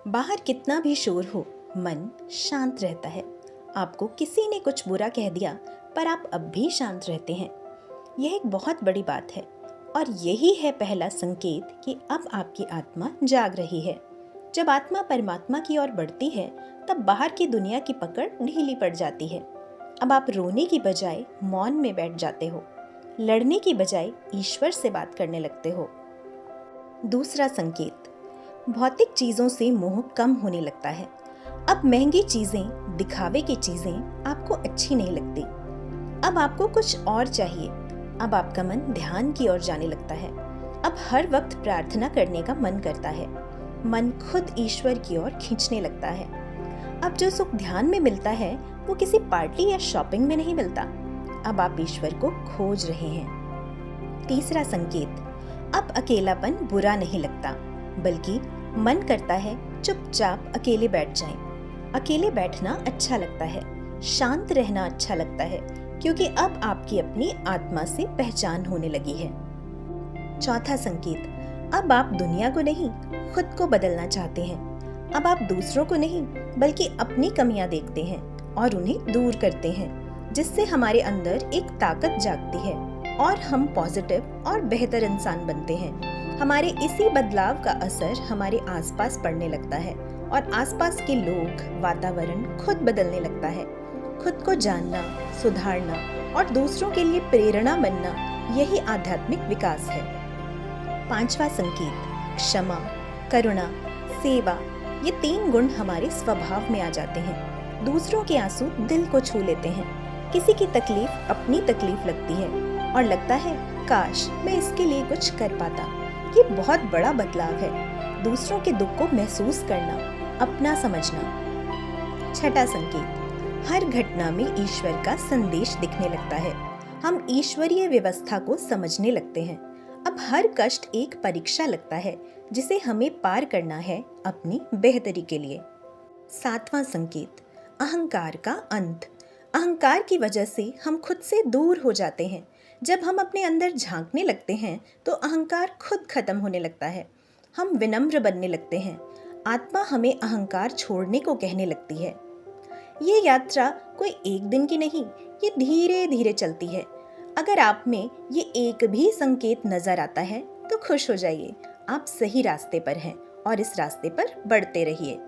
बाहर कितना भी शोर हो, मन शांत रहता है। आपको किसी ने कुछ बुरा कह दिया, पर आप अब भी शांत रहते हैं। यह एक बहुत बड़ी बात है और यही है पहला संकेत कि अब आपकी आत्मा जाग रही है। जब आत्मा परमात्मा की ओर बढ़ती है, तब बाहर की दुनिया की पकड़ ढीली पड़ जाती है। अब आप रोने की बजाय मौन में बैठ जाते हो, लड़ने की बजाय ईश्वर से बात करने लगते हो। दूसरा संकेत, भौतिक चीजों से मोह कम होने लगता है। अब महंगी चीजें, दिखावे की चीजें आपको अच्छी नहीं लगती। अब आपको कुछ और चाहिए। अब आपका मन ध्यान की ओर जाने लगता है। अब हर वक्त प्रार्थना करने का मन करता है। मन खुद ईश्वर की ओर खींचने लगता है। अब जो सुख ध्यान में मिलता है, वो किसी पार्टी या शॉपिंग में नहीं मिलता। अब आप ईश्वर को खोज रहे हैं। तीसरा संकेत, अब अकेलापन बुरा नहीं लगता, बल्कि मन करता है चुपचाप अकेले बैठ जाएं। अकेले बैठना अच्छा लगता है, शांत रहना अच्छा लगता है, क्योंकि अब आपकी अपनी आत्मा से पहचान होने लगी है। चौथा संकेत, अब आप दुनिया को नहीं, खुद को बदलना चाहते हैं। अब आप दूसरों को नहीं, बल्कि अपनी कमियां देखते हैं और उन्हें दूर करते हैं, जिससे हमारे अंदर एक ताकत जागती है और हम पॉजिटिव और बेहतर इंसान बनते हैं। हमारे इसी बदलाव का असर हमारे आसपास पड़ने लगता है और आसपास के लोग, वातावरण खुद बदलने लगता है। खुद को जानना, सुधारना और दूसरों के लिए प्रेरणा बनना, यही आध्यात्मिक विकास है। पांचवा संकेत, क्षमा, करुणा, सेवा, ये 3 गुण हमारे स्वभाव में आ जाते हैं। दूसरों के आंसू दिल को छू लेते हैं। किसी की तकलीफ अपनी तकलीफ लगती है और लगता है काश मैं इसके लिए कुछ कर पाता। ये बहुत बड़ा बदलाव है, दूसरों के दुख को महसूस करना, अपना समझना। छठा संकेत, हर घटना में ईश्वर का संदेश दिखने लगता है। हम ईश्वरीय व्यवस्था को समझने लगते हैं। अब हर कष्ट एक परीक्षा लगता है, जिसे हमें पार करना है अपनी बेहतरी के लिए। सातवां संकेत, अहंकार का अंत। अहंकार की वजह से हम खुद से दूर हो जाते हैं। जब हम अपने अंदर झांकने लगते हैं, तो अहंकार खुद खत्म होने लगता है। हम विनम्र बनने लगते हैं। आत्मा हमें अहंकार छोड़ने को कहने लगती है। ये यात्रा कोई एक दिन की नहीं, ये धीरे धीरे चलती है। अगर आप में ये एक भी संकेत नजर आता है, तो खुश हो जाइए, आप सही रास्ते पर हैं और इस रास्ते पर बढ़ते रहिए।